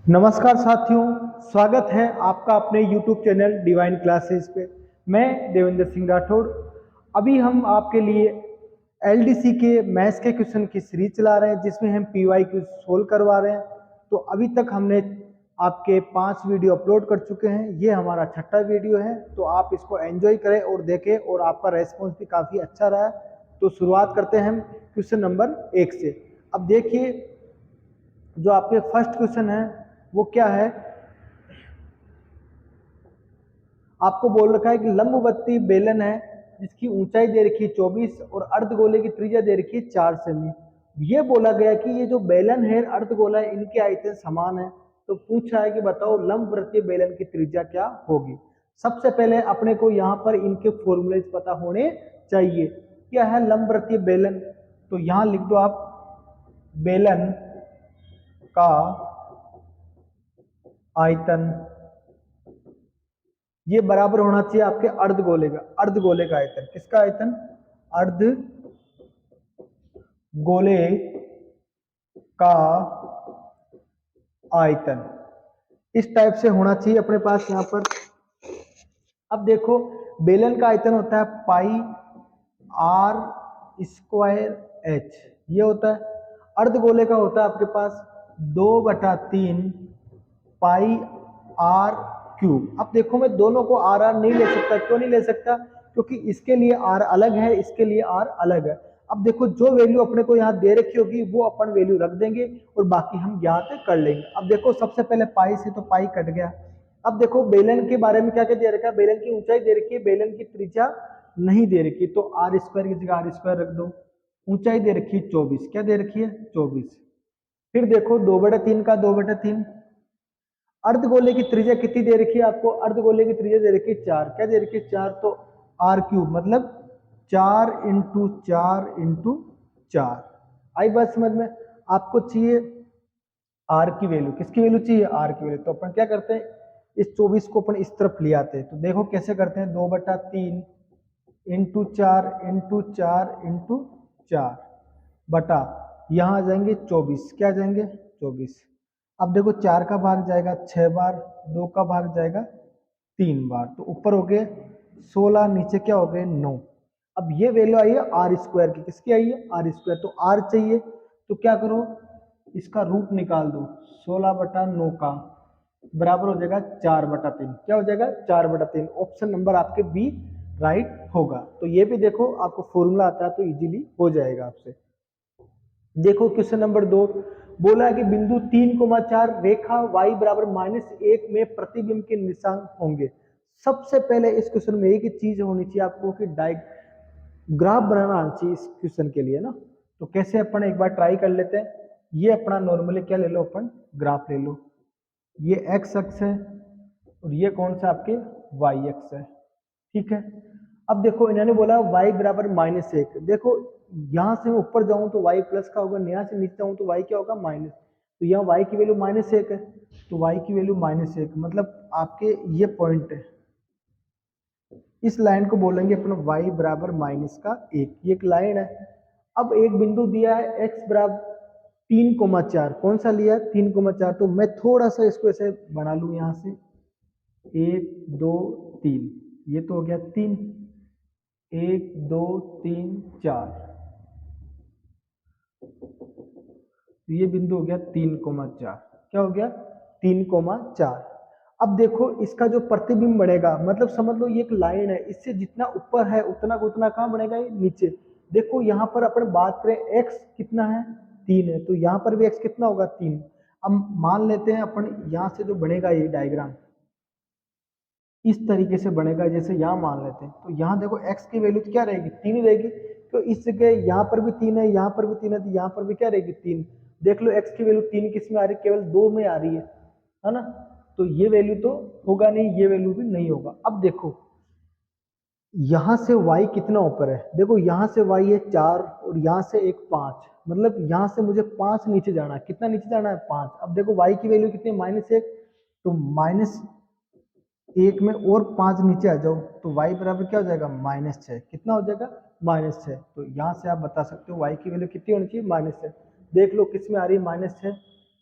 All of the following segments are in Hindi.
नमस्कार साथियों, स्वागत है आपका अपने YouTube चैनल डिवाइन क्लासेस पे। मैं देवेंद्र सिंह राठौड़। अभी हम आपके लिए एलडीसी के मैथ्स के क्वेश्चन की सीरीज चला रहे हैं जिसमें हम पीवाईक्यू सोल्व करवा रहे हैं। तो अभी तक हमने आपके 5 वीडियो अपलोड कर चुके हैं, ये हमारा छठा वीडियो है। तो आप इसको एंजॉय करें और देखें, और आपका रेस्पॉन्स भी काफ़ी अच्छा रहा है। तो शुरुआत करते हैं हम क्वेश्चन नंबर 1 से। अब देखिए, जो आपके फर्स्ट क्वेश्चन है वो क्या है। आपको बोल रखा है कि लंबवत्ती बेलन है जिसकी ऊंचाई दे रखी है 24 और अर्धगोले की त्रिज्या दे रखी है 4 सेमी। ये बोला गया कि ये जो बेलन है अर्धगोला है, इनके आयतन समान है। तो पूछा है कि बताओ लंबवृत्तीय बेलन की त्रिज्या क्या होगी। सबसे पहले अपने को यहाँ पर इनके फॉर्मूले पता होने चाहिए। क्या है लंबवृत्तीय बेलन, तो यहाँ लिख दो आप बेलन का आयतन ये बराबर होना चाहिए आपके अर्धगोले का। अर्धगोले का आयतन, किसका आयतन? अर्धगोले का आयतन इस टाइप से होना चाहिए अपने पास यहाँ पर। अब देखो, बेलन का आयतन होता है पाई आर स्क्वायर एच, ये होता है। अर्धगोले का होता है आपके पास 2/3 पाई आर क्यूब। अब देखो, मैं दोनों को आर आर नहीं ले सकता। क्यों नहीं ले सकता? क्योंकि इसके लिए आर अलग है, इसके लिए आर अलग है। अब देखो, जो वैल्यू अपने को यहाँ दे रखी होगी वो अपन वैल्यू रख देंगे और बाकी हम यहाँ पे कर लेंगे। अब देखो, सबसे पहले पाई से तो पाई कट गया। अब देखो, बेलन के बारे में क्या क्या दे रखा है। बेलन की ऊंचाई दे रखी है, बेलन की त्रिज्या नहीं दे रखी, तो आर स्क्वायर की जगह आर स्क्वायर रख दो। ऊंचाई दे रखी है 24, क्या दे रखी है? 24। फिर देखो 2/3 का 2/3। अर्धगोले की त्रिज्या कितनी दे रखी है आपको? अर्धगोले की त्रिज्या दे रखी है 4, क्या दे रखी है? 4। तो आर क्यूब मतलब 4 इंटू 4 इंटू 4। आई बात समझ में? आपको चाहिए आर की वैल्यू। किसकी वैल्यू चाहिए? आर की वैल्यू। तो अपन क्या करते हैं, इस 24 को अपन इस तरफ ले आते हैं। तो देखो कैसे करते हैं, 2/3 इंटू 4 इंटू 4 इंटू 4 बटा, यहाँ आ जाएंगे 24, क्या आ जाएंगे? 24। अब देखो, 4 का भाग जाएगा 6 बार, 2 का भाग जाएगा 3 बार, तो ऊपर हो गए 16, नीचे क्या हो गए? 9। अब ये वैल्यू आई है आर स्क्वायर की। किसकी आई है? Are square. तो आर चाहिए, तो क्या करो, इसका रूट निकाल दो। 16/9 का बराबर हो जाएगा 4/3। क्या हो जाएगा? 4/3। ऑप्शन नंबर आपके बी राइट होगा। तो ये भी देखो, आपको फॉर्मूला आता है तो इजीली हो जाएगा आपसे। देखो क्वेश्चन नंबर 2, बोला है कि बिंदु 3,4 रेखा y बराबर -1 में प्रतिबिंब के निशान होंगे। सबसे पहले इस क्वेश्चन में एक ही चीज होनी चाहिए आपको कि ग्राफ बनाना आना चाहिए इस क्वेश्चन के लिए ना। तो कैसे अपन एक बार ट्राई कर लेते हैं। ये अपना नॉर्मली क्या ले लो, अपन ग्राफ ले लो। ये x अक्ष है और ये कौन सा आपके y अक्ष है, ठीक है। अब देखो, इन्होंने बोला y बराबर -1। देखो, यहां से ऊपर जाऊं तो y प्लस का होगा, यहाँ से नीचे जाऊं तो y क्या होगा? माइनस। तो यहाँ y की वैल्यू -1 है, तो y की वैल्यू -1 मतलब आपके ये पॉइंट है। इस लाइन को बोलेंगे अपन y बराबर -1। ये एक लाइन है। अब एक बिंदु दिया है x बराबर 3,4। कौन सा लिया है? 3,4। तो मैं थोड़ा सा इसको ऐसे बना लू, यहाँ से 1 2 3, ये तो हो गया 3। 1 2 3 4, तो ये बिंदु हो गया 3,4। क्या हो गया? 3,4। अब देखो, इसका जो प्रतिबिंब बनेगा, मतलब समझ लो ये एक लाइन है, इससे जितना ऊपर है उतना का उतना कहाँ बनेगा? ये नीचे। देखो यहाँ पर अपन बात करें x कितना है? 3 है, तो यहाँ पर भी x कितना होगा? 3। अब मान लेते हैं अपन, यहाँ से जो बनेगा ये डायग्राम इस तरीके से बनेगा, जैसे यहाँ मान लेते हैं। तो यहाँ देखो x की वैल्यू क्या रहेगी? 3 रहेगी। तो इस जगह यहाँ पर भी 3 है, यहाँ पर भी 3 है, तो यहाँ पर भी क्या रहेगी? 3। देख लो x की वैल्यू 3 किस में आ रही है? केवल 2 में आ रही है ना। तो ये वैल्यू तो होगा नहीं, ये वैल्यू भी नहीं होगा। अब देखो, यहाँ से y कितना ऊपर है? देखो, यहाँ से y है 4 और यहाँ से एक 5, मतलब यहाँ से मुझे 5 नीचे जाना है। कितना नीचे जाना है? 5। अब देखो y की वैल्यू कितनी? -1। तो -1 में और 5 नीचे आ जाओ, तो y बराबर क्या हो जाएगा? -6। कितना हो जाएगा? -6। तो यहाँ से आप बता सकते हो y की वैल्यू कितनी होनी चाहिए? -6। देख लो किस में आ रही है? -6।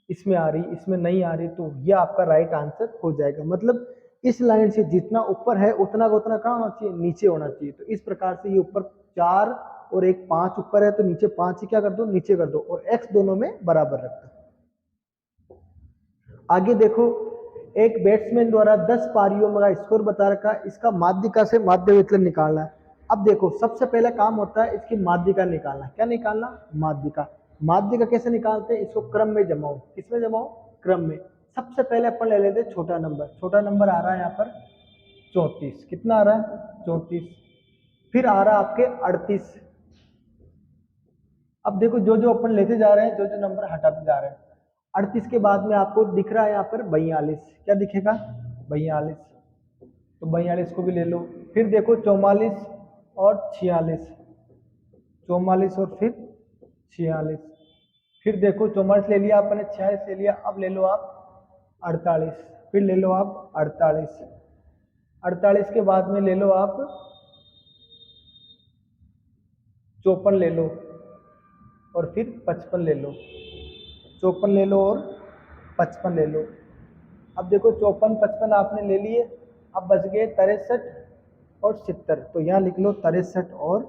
इसमें आ रही, इसमें नहीं आ रही, तो ये आपका राइट आंसर हो जाएगा। मतलब इस लाइन से जितना ऊपर है उतना का उतना कहाँ होना चाहिए, नीचे होना चाहिए। तो इस प्रकार से ये ऊपर 4 और एक 5 ऊपर है, तो नीचे 5 ही क्या कर दो, नीचे कर दो, और x दोनों में बराबर रख दो। आगे देखो, एक बैट्समैन द्वारा 10 पारियों का स्कोर बता रखा है, इसका माध्यिका से माध्य विचलन निकालना है। अब देखो, सबसे पहला काम होता है इसकी माध्यिका निकालना। क्या निकालना, माध्यिका। माध्यिका कैसे निकालते हैं, इसको क्रम में जमाओ। किसमें जमाओ, क्रम में। सबसे पहले अपन ले लेते हैं छोटा नंबर। छोटा नंबर आ रहा है यहाँ पर 34। कितना आ रहा है, 34। फिर आ रहा है आपके 38। अब देखो, जो जो अपन लेते जा रहे हैं, जो जो नंबर हटाते जा रहे हैं। 38 के बाद में आपको दिख रहा है यहाँ पर 42। क्या दिखेगा, 42। तो 42 को भी ले लो। फिर देखो 44 और 46। 44 और फिर 46। फिर देखो 44 ले लिया आपने, 46 ले लिया, अब ले लो आप 48। फिर ले लो आप 48। 48 के बाद में ले लो आप 54 ले लो, और फिर 55 ले लो। 54 ले लो और 55 ले लो। अब देखो 54 55 आपने ले लिए, अब बच गए 63 और 70। तो यहाँ लिख लो 63 और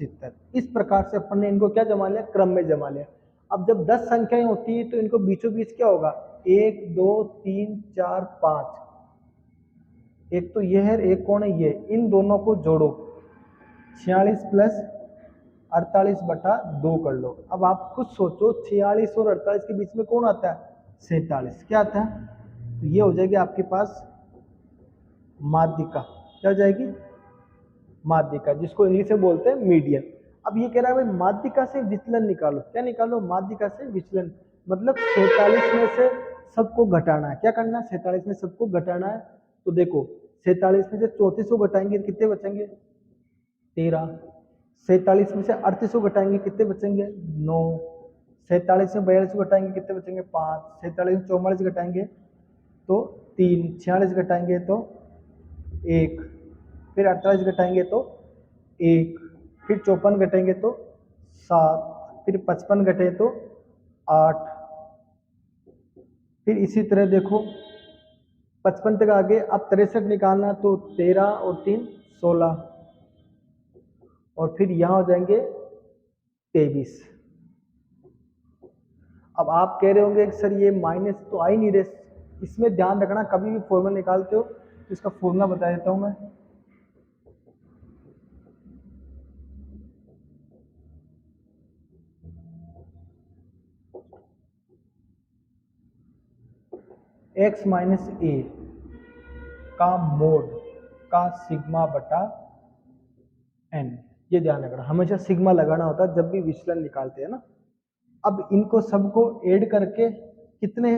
70। इस प्रकार से अपन ने इनको क्या जमा लिया, क्रम में जमा लिया। अब जब 10 संख्याएं होती है तो इनको बीचों बीच क्या होगा, 1 2 3 4 5। एक तो ये है, एक कौन है, ये। इन दोनों को जोड़ो, 46 प्लस 48/2 कर लो। अब आप खुद सोचो, 46 और 48 के बीच में कौन आता है, 47। क्या आता है, तो ये हो जाएगी आपके पास माध्यिका। क्या हो जाएगी, माध्यिका, जिसको इंग्लिश में बोलते हैं मीडियन। अब ये कह रहा है भाई माध्यिका से विचलन निकालो। क्या निकालो, माध्यिका से विचलन। मतलब 47 में से सबको घटाना है। क्या करना है, 47 में सबको घटाना है। तो देखो 47 में से 34 को घटाएंगे तो कितने बचेंगे, 13। 47 में से 38 को घटाएंगे कितने बचेंगे, 9। 47 में 42 को घटाएंगे कितने बचेंगे, 5। 47 में 44 घटाएंगे तो 3। 46 घटाएंगे तो 1। फिर 48 घटाएंगे तो 1। फिर 54 घटेंगे तो 7। फिर 55 घटे तो 8। फिर इसी तरह देखो 55 तक आगे, अब 63 निकालना, तो 13 और 3 16। और फिर यहाँ हो जाएंगे 23। अब आप कह रहे होंगे कि सर ये माइनस तो आ ही नहीं रहे। इसमें ध्यान रखना, कभी भी फॉर्मूला निकालते हो तो इसका फॉर्मूला बता देता हूं मैं। x माइनस ए का मोड का सिग्मा बटा n। ये ध्यान रखना, हमेशा सिग्मा लगाना होता है जब भी विचलन निकालते हैं ना। अब इनको सबको ऐड करके कितने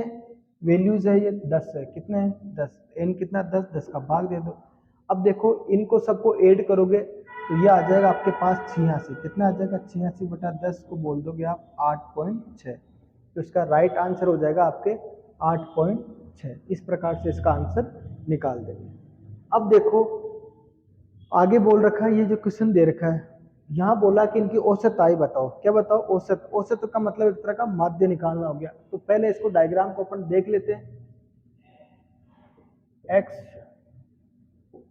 वैल्यूज है, ये 10 है। कितने हैं, 10। n कितना, 10। 10 का भाग दे दो। अब देखो इनको सबको ऐड करोगे तो ये आ जाएगा आपके पास 86। कितना आ जाएगा, 86/10 को बोल दोगे आप 8.6। तो इसका राइट आंसर हो जाएगा आपके 8.6। इस प्रकार से इसका आंसर निकाल देंगे। अब देखो आगे बोल रखा है, ये जो क्वेश्चन दे रखा है, यहाँ बोला कि इनकी औसत आय बताओ। क्या बताओ, औसत। औसत का मतलब एक तरह का माध्य निकालना हो गया। तो पहले इसको डायग्राम को अपन देख लेते हैं। x,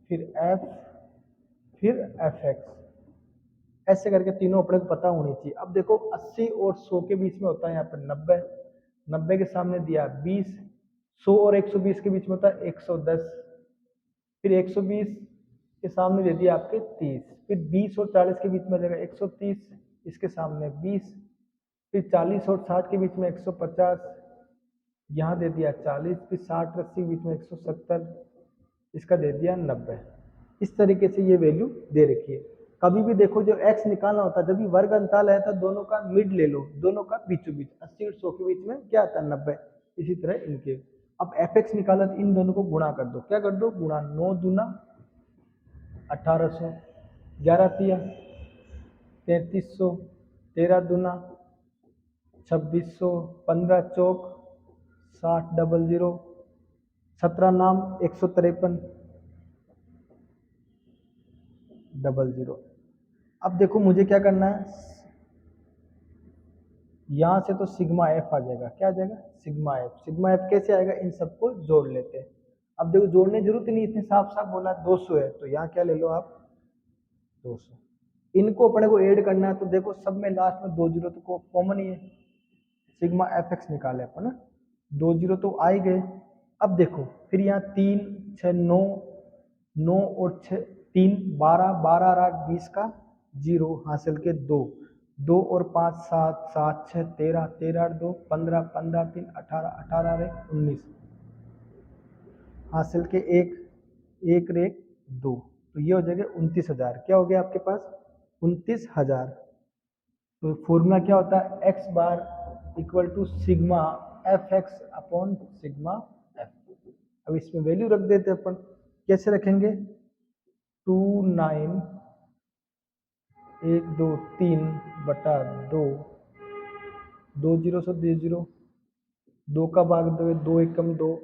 फिर f, फिर fx, ऐसे करके तीनों अपने को पता होनी चाहिए। अब देखो 80 और 100 के बीच में होता है यहाँ पर 90। 90 के सामने दिया 20। 100 और 120 के बीच में होता है 110। फिर 120 के सामने दे दिया आपके 30। फिर 20 और 40 के बीच में देगा 130, इसके सामने 20। फिर 40 और 60 के बीच में 150, यहाँ दे दिया 40। फिर 60 और 80 के बीच में 170, इसका दे दिया 90। इस तरीके से ये वैल्यू दे रखी है। कभी भी देखो जो x निकालना होता है, जब भी वर्ग अंतराल है तो दोनों का मिड ले लो, दोनों का बीचों बीच। 80 और 100 के बीच में क्या आता है, 90। इसी तरह इनके। अब fx निकाला तो इन दोनों को गुणा कर दो। क्या कर दो, गुणा। 9 दूना 1800, 11 तिया 3300, 13 दूना 2600, 15 चौक 6000, 17 नाम 153 00। अब देखो मुझे क्या करना है, यहाँ से तो सिग्मा एफ आ जाएगा, क्या आ जाएगा सिग्मा एफ। सिग्मा एफ कैसे आएगा, इन सबको जोड़ लेते हैं। अब देखो जोड़ने की जरूरत ही नहीं, इतने साफ साफ बोला 200 है, तो यहाँ क्या ले लो आप 200। इनको अपने को ऐड करना है, तो देखो सब में लास्ट में 2 जीरो तो कॉमन ही है, सिग्मा एफ एक्स निकाले अपन ना, 2 जीरो तो आ ही गए। अब देखो फिर यहाँ 3 6 9, 9 और 6 3 12, 12 8 20 का जीरो हासिल के 2, 2 और 5 7, 7 6 13, 13 8 2 15, 15 3 18, 18 19 हासिल के एक, एक रेख 2, तो ये हो जाएगा 29,000। क्या हो गया आपके पास 29,000। तो फॉर्मूला क्या होता है, X bar equal to sigma F X upon sigma F. अब इसमें वैल्यू रख देते हैं अपन, कैसे रखेंगे 2 9 1 2 3 बटा 2, 2 जीरो से 2 जीरो, 2 का भाग दो, 2 एकम 2,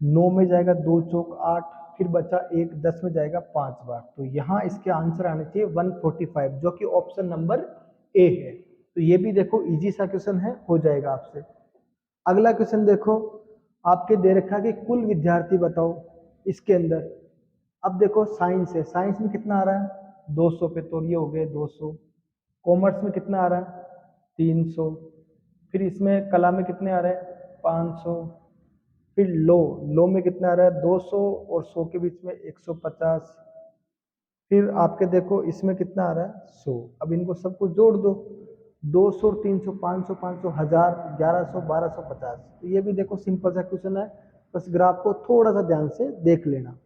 9 में जाएगा 2 चौक 8, फिर बचा 1, 10 में जाएगा 5 बार। तो यहाँ इसके आंसर आने चाहिए 145, जो कि ऑप्शन नंबर ए है। तो ये भी देखो इजी सा क्वेश्चन है, हो जाएगा आपसे। अगला क्वेश्चन देखो, आपके दे रखा है कि कुल विद्यार्थी बताओ इसके अंदर। अब देखो साइंस है, साइंस में कितना आ रहा है 200 पे, तो ये हो गए 200। कॉमर्स में कितना आ रहा है 300, फिर इसमें कला में कितने आ रहे हैं 500, फिर लो में कितना आ रहा है 200 और 100 के बीच में 150, फिर आपके देखो इसमें कितना आ रहा है 100। अब इनको सबको जोड़ दो, 200 300 500 500 1000 1100 1250। तो ये भी देखो सिंपल सा क्वेश्चन है, बस ग्राफ को थोड़ा सा ध्यान से देख लेना।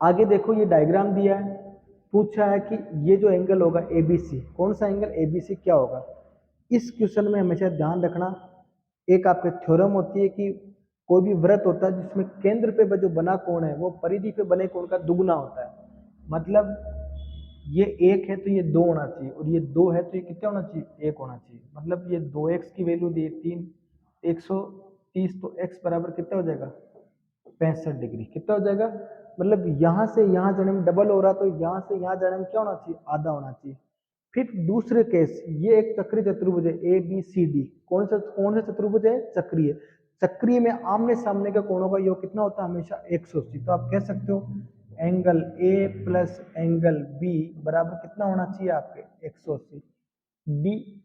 आगे देखो ये डायग्राम दिया है, पूछा है कि ये जो एंगल होगा एबीसी, कौन सा एंगल एबीसी क्या होगा। इस क्वेश्चन में हमेशा ध्यान रखना, एक आपके थ्योरम होती है कि कोई भी वृत्त होता है जिसमें केंद्र पे जो बना कोण है वो परिधि पे बने कोण का दुगुना होता है। मतलब ये 1 है तो ये 2 होना चाहिए, और ये 2 है तो ये कितना होना चाहिए 1 होना चाहिए। मतलब ये 2x की वैल्यू दी 3, 130, तो x बराबर कितना हो जाएगा 65 डिग्री। कितना हो जाएगा, मतलब यहाँ से यहाँ जाने में डबल हो रहा, तो यहाँ से यहाँ जाने में क्या होना चाहिए आधा होना चाहिए। फिर दूसरे केस, ये एक चक्रीय चतुर्भुज है ए बी सी डी, कौन सा चतुर्भुज है चक्रीय। चक्रीय में आमने सामने का कोणों का योग कितना होता है हमेशा 180। तो आप कह सकते हो angle A plus angle B बराबर कितना होना चाहिए आपके 180। बी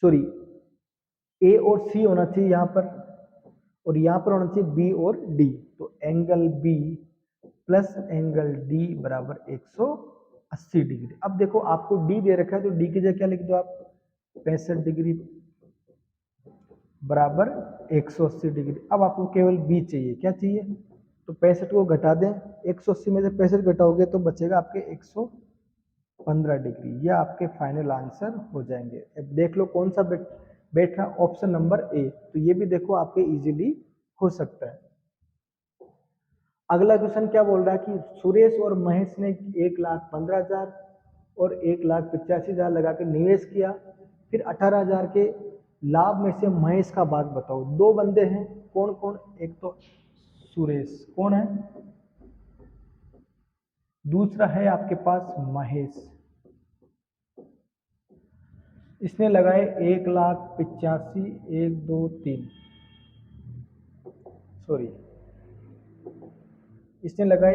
सॉरी ए और सी होना चाहिए यहाँ पर, और यहाँ पर होना चाहिए बी और डी। तो angle B plus angle D बराबर 180 डिग्री। अब देखो आपको डी दे रखा है, तो डी की जगह क्या लिख दो आप 65 डिग्री बराबर 180 डिग्री। अब आपको केवल बी चाहिए, क्या चाहिए, तो 65 को घटा दें, 180 में से 65 घटाओगे तो बचेगा आपके 115 डिग्री। यह आपके फाइनल आंसर हो जाएंगे। अब देख लो कौन सा बैठ रहा, ऑप्शन नंबर ए। तो ये भी देखो आपके इजीली हो सकता है। अगला क्वेश्चन क्या बोल रहा है कि सुरेश और महेश ने 1,15,000 और 1,85,000 लगा के निवेश किया, फिर 18,000 के लाभ में से महेश का भाग बताओ। दो बंदे हैं, कौन कौन, एक तो सुरेश कौन है, दूसरा है आपके पास महेश। इसने लगाए 1,85,000, 1 2 3 सॉरी इसने लगाए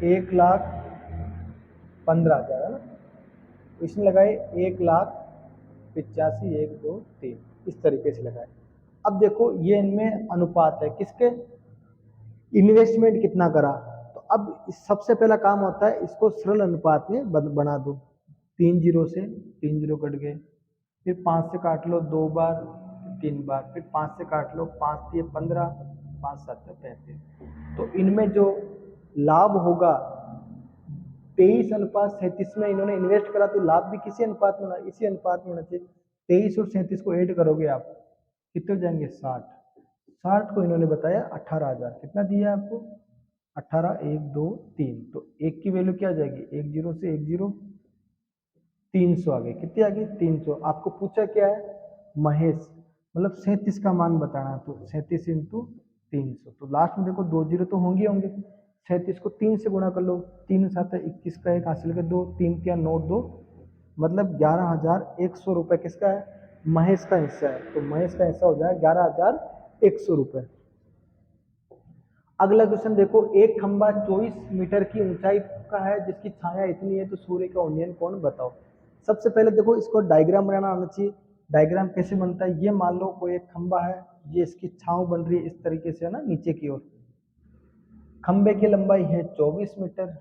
1,15,000 है ना, तो इसने लगाए 1,85,000, 1 2 3 इस तरीके से लगाए। अब देखो ये इनमें अनुपात है किसके, इन्वेस्टमेंट कितना करा। तो अब सबसे पहला काम होता है इसको सरल अनुपात में बना दो। 3 जीरो से 3 जीरो कट गए, फिर 5 से काट लो 2 बार 3 बार, फिर 5 से काट लो 5 3 15, 5 7 35। तो इनमें जो लाभ होगा 23:37 में इन्होंने इन्वेस्ट करा, तो लाभ भी किसी अनुपात में इसी अनुपात में होना चाहिए। 23 और 37 को ऐड करोगे आप कितने हो जाएंगे 60। 60 को इन्होंने बताया 18,000, कितना दिया आपको 18 1 2 3। तो एक की वैल्यू क्या आ जाएगी, 1 जीरो से 1 जीरो, 300 आ गए। कितनी आ गई 300। आपको पूछा क्या है महेश, मतलब 37 का मान बताना, तो 37 इंटू 300। तो लास्ट में देखो 2 जीरो तो होंगे होंगे, 37 को 3 से गुणा कर लो, 3 7 21 का एक हासिल कर दो, 3 क्या 9 2 मतलब 11,100 रुपये किसका है, महेश का हिस्सा है। तो महेश का हिस्सा हो जाएगा 11,100 रुपये। अगला क्वेश्चन देखो, एक खंबा 24 मीटर की ऊंचाई का है जिसकी छाया इतनी है तो सूर्य का उन्नयन कोण बताओ। सबसे पहले देखो इसको डायग्राम बनाना आना चाहिए। डायग्राम कैसे बनता है, ये मान लो कोई एक खंबा है, ये इसकी छांव बन रही है इस तरीके से, है ना, नीचे की ओर। खंबे की लंबाई है 24 मीटर,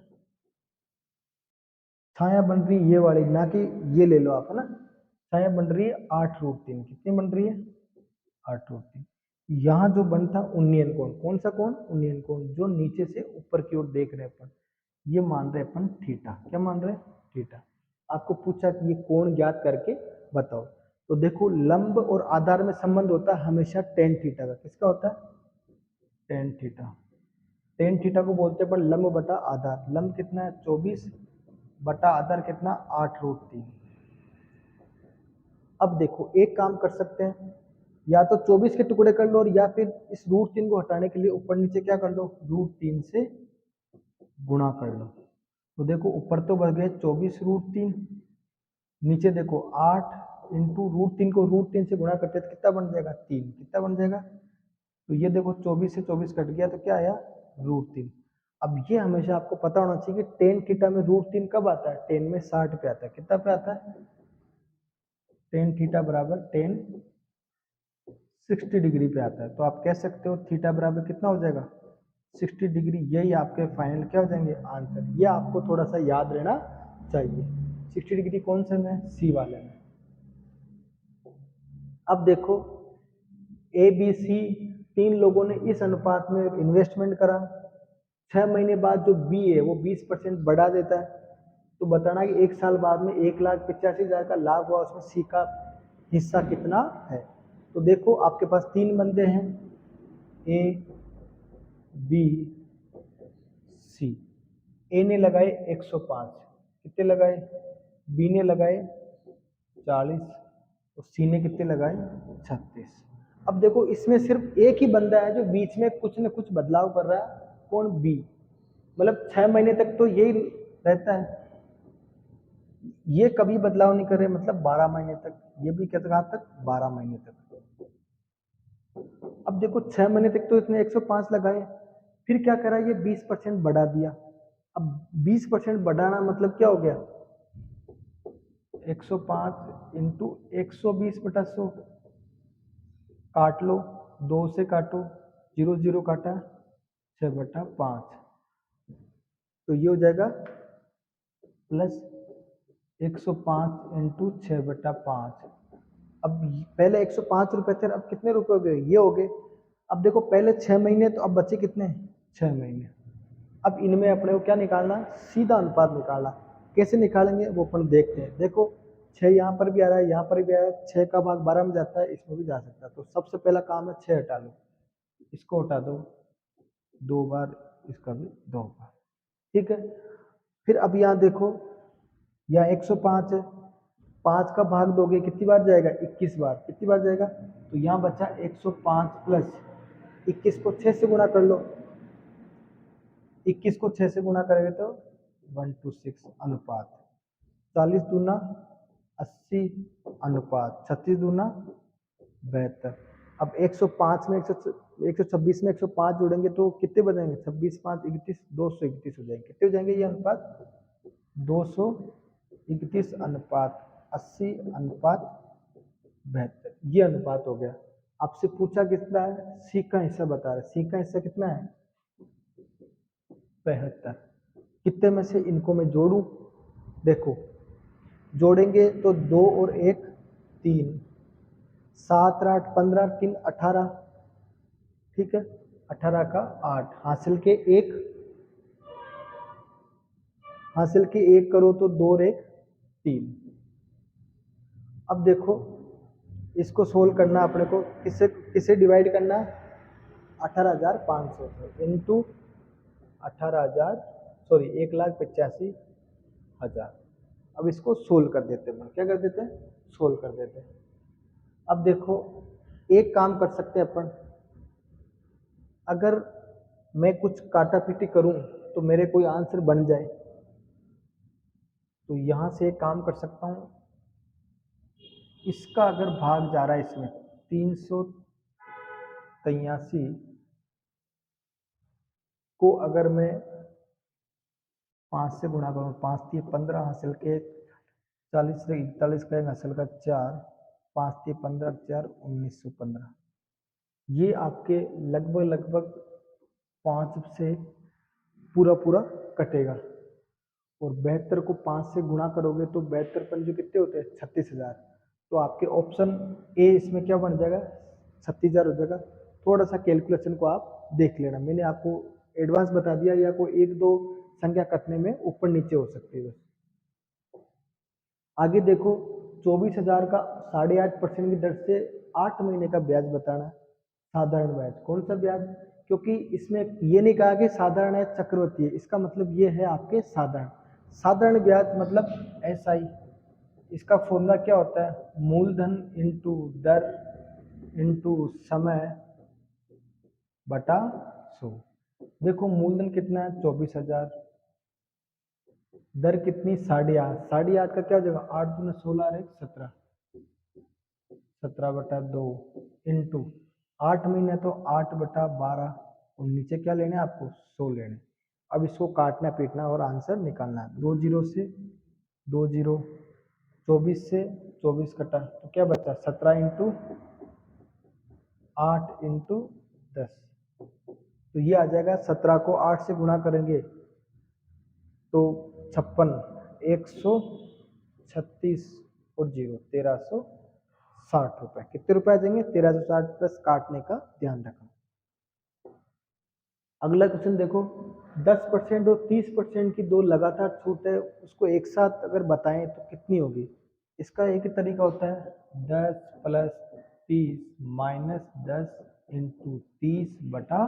छाया बन रही है ये वाली, ना कि ये ले लो आप, है ना। छाया बन रही है 8√3, कितनी बन रही है, 8√3। यहाँ जो बनता उन्नयन कोण, कौन सा कोण, उन्नयन कोण, जो नीचे से ऊपर की ओर देख रहे हैं अपन, ये मान रहे अपन थीटा। क्या मान रहे हैं, थीटा। आपको पूछा कि ये कोण ज्ञात करके बताओ। तो देखो लंब और आधार में संबंध होता है हमेशा टेन थीटा का। किसका होता है, टेन थीटा। टेन थीटा को बोलते हैं अपन लंब बटा आधार। लंब कितना है 24 बटा आधार कितना 8√3। अब देखो एक काम कर सकते हैं, या तो 24 के टुकड़े कर लो, और या फिर इस √3 को हटाने के लिए ऊपर नीचे क्या कर लो, √3 से गुणा कर लो। तो देखो ऊपर तो बढ़ गए 24√3, नीचे देखो 8 इंटू √3 को √3 से गुणा करते तो कितना बन जाएगा, 3। कितना बन जाएगा, तो ये देखो 24 से 24 कट गया तो क्या आया, √3। अब ये हमेशा आपको पता होना चाहिए कि टेन थीटा में √3 कब आता है, टेन में 60 पे आता है। कितना पे आता है, टेन थीटा बराबर टेन 60 डिग्री पे आता है। तो आप कह सकते हो थीटा बराबर कितना हो जाएगा, 60 डिग्री। यही आपके फाइनल क्या हो जाएंगे, आंसर। ये आपको थोड़ा सा याद रहना चाहिए। 60 डिग्री कौन से में, सी वाले में। अब देखो ए बी सी तीन लोगों ने इस अनुपात में इन्वेस्टमेंट करा। 6 महीने बाद जो बी है वो 20% बढ़ा देता है। तो बताना कि 1 साल बाद में 1,85,000 का लाभ हुआ, उसमें सी का हिस्सा कितना है। तो देखो आपके पास तीन बंदे हैं, ए बी सी। ए ने लगाए 105, कितने लगाए, बी ने लगाए 40, और सी ने कितने लगाए 36। अब देखो इसमें सिर्फ एक ही बंदा है जो बीच में कुछ न कुछ बदलाव कर रहा है, कौन, बी। मतलब 6 महीने तक तो यही रहता है, ये कभी बदलाव नहीं कर रहे, मतलब 12 महीने तक। ये भी क्या कहा तक, 12 महीने तक। अब देखो 6 महीने तक तो इसने 105 लगाए, फिर क्या करा, ये 20% बढ़ा दिया। अब 20% बढ़ाना मतलब क्या हो गया, 105 इंटू 120/100, काट लो, 2 से काटो, 0 0 काटा, 6/5। तो ये हो जाएगा प्लस 105 इंटू 6/5। अब पहले 105 रुपए थे, अब कितने रुपए हो गए, ये हो गए। अब देखो पहले 6 महीने, तो अब बचे कितने, 6 महीने। अब इनमें अपने को क्या निकालना, सीधा अनुपात निकालना। कैसे निकालेंगे वो अपन देखते हैं। देखो 6 यहाँ पर भी आ रहा है, यहाँ पर भी आ रहा है, 6 का भाग 12 में जाता है, इसमें भी जा सकता है। तो सबसे पहला काम है 6 हटा लो, इसको हटा दो 2 बार, इसका भी 2 बार, ठीक है। फिर अब यहाँ देखो, यहाँ 105 है, 5 का भाग दोगे कितनी बार जाएगा, 21 बार। कितनी बार जाएगा, तो यहाँ बचा 105 प्लस 21 को 6 से गुणा कर लो। 21 को 6 से गुणा करेंगे तो 1:6 अनुपात, 40 दूना 80 अनुपात 36 दूना 72। अब 105 में 126 में 105 जोड़ेंगे तो कितने बचेंगे, 26 5 31, 231 हो जाएंगे। कितने हो जाएंगे ये अनुपात, 231 अनुपात 80 अनुपात 72, ये अनुपात हो गया। आपसे पूछा कितना है, सी का हिस्सा बता रहे, सी का हिस्सा कितना है 75। कितने में से इनको मैं जोड़ू, देखो जोड़ेंगे तो 2 और 1 3, 7 8 15 3 18, ठीक है। 18 का 8, हासिल के 1, हासिल के 1 करो तो 2 और 1 3। अब देखो इसको सोल्व करना अपने को, किससे किसे डिवाइड करना है, 18,500 से इंटू 18,000, सॉरी 1,85,000। अब इसको सोल्व कर देते हैं, क्या कर देते हैं, सोल्व कर देते हैं। अब देखो एक काम कर सकते हैं अपन, अगर मैं कुछ काटा पीटी करूं तो मेरे कोई आंसर बन जाए, तो यहाँ से एक काम कर सकता हूँ, इसका अगर भाग जा रहा है इसमें 383 को अगर मैं 5 से गुणा करूँ, 5 3 15 हासिल के 40 से 41 का हासिल का 4, 5 3 15 4 1915, ये आपके लगभग लगभग 5 से पूरा पूरा कटेगा। और 72 को 5 से गुणा करोगे तो 72 पंजे कितने होते हैं? 36,000। तो आपके ऑप्शन ए इसमें क्या बन जाएगा? 36,000 हो जाएगा। थोड़ा सा कैलकुलेशन को आप देख लेना, मैंने आपको एडवांस बता दिया, या कोई एक दो संख्या कटने में ऊपर नीचे हो सकती है बस। आगे देखो, 24,000 का 8.5% की दर से 8 महीने का ब्याज बताना। साधारण ब्याज, कौन सा ब्याज? क्योंकि इसमें ये नहीं कहा कि साधारण है चक्रवृद्धि है, इसका मतलब ये है आपके साधारण। साधारण ब्याज मतलब SI, इसका फॉर्मूला क्या होता है? मूलधन इंटू दर इंटू समय बटा 100। देखो मूलधन कितना है? 24,000, दर कितनी? 8.5, 8.5 का क्या हो जाएगा? 8 दूनी 16 और 1 17, 17 बटा 2 इंटू 8 महीने तो 8 बटा 12, और नीचे क्या लेने आपको? 100 लेने। अब इसको काटना पीटना और आंसर निकालना है। 2 जीरो से 2 जीरो, 24 से 24 कटा तो क्या बचा? 17 इंटू 8 इंटू 10, तो ये आ जाएगा। 17 को 8 से गुणा करेंगे तो 56, 136 और 0 1360 रुपए। कितने रुपए आ जाएंगे? 1360 प्लस काटने का ध्यान रखना। अगला क्वेश्चन देखो, 10% और 30% की दो लगातार छूट है, उसको एक साथ अगर बताएं तो कितनी होगी? इसका एक ही तरीका होता है, 10 प्लस 30 माइनस 10 इंटू 30 बटा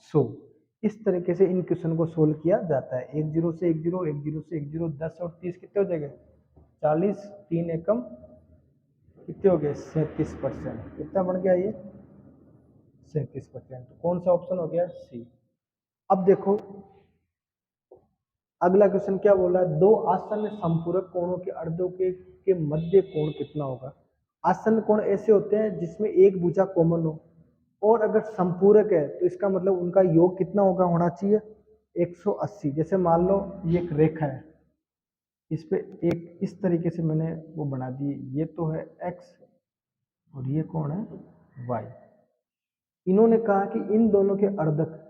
100। इस तरीके से इन क्वेश्चन को सोल्व किया जाता है। 1 जीरो से 1 जीरो, 1 जीरो से 1 जीरो, 10 और 30 कितने हो जाएंगे? 40, 3 एकम कितने हो गए? 37%। कितना बन गया ये? 37%। कौन सा ऑप्शन हो गया? सी। अब देखो अगला क्वेश्चन क्या बोल रहा है? दो आसन्न संपूरक कोणों के अर्धों के मध्य कोण कितना होगा? आसन्न कोण ऐसे होते हैं जिसमें एक भुजा कॉमन हो, और अगर संपूरक है तो इसका मतलब उनका योग कितना होना चाहिए? 180। जैसे मान लो ये एक रेखा है, इस पे एक इस तरीके से मैंने वो बना दी, ये तो है x और ये कौन है? y। इन्होंने कहा कि इन दोनों के अर्धक,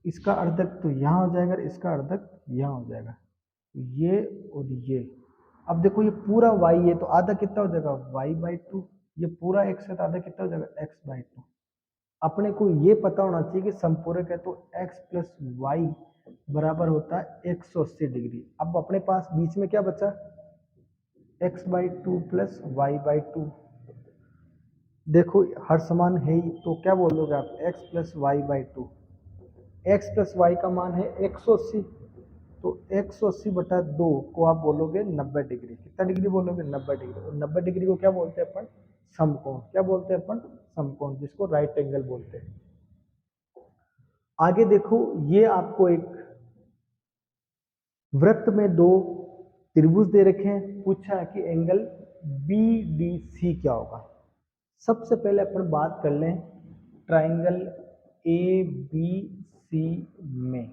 इसका अर्धक तो यहाँ हो जाएगा, इसका अर्धक यहाँ हो जाएगा, तो ये और ये। अब देखो ये पूरा y है तो आधा कितना हो जाएगा? y/2। ये पूरा x है तो आधा कितना हो जाएगा? x/2। अपने को ये पता होना चाहिए कि संपूरक है तो x प्लस वाई बराबर होता है 180 डिग्री। अब अपने पास बीच में क्या बचा? x/2 plus y/2। देखो हर समान है ही, तो क्या बोलोगे आप? x plus y/2। x plus Y का मान है 180, तो 180 बटा 2 को आप बोलोगे 90 डिग्री। कितना डिग्री बोलोगे? 90 डिग्री। और 90 डिग्री को क्या बोलते हैं अपन? समकोण। क्या बोलते हैं अपन? समकोण, जिसको राइट एंगल बोलते हैं। आगे देखो, ये आपको एक वृत्त में दो त्रिभुज दे रखे हैं, पूछा है कि एंगल BDC क्या होगा। सबसे पहले अपन बात कर लें ट्राइंगल ABC में।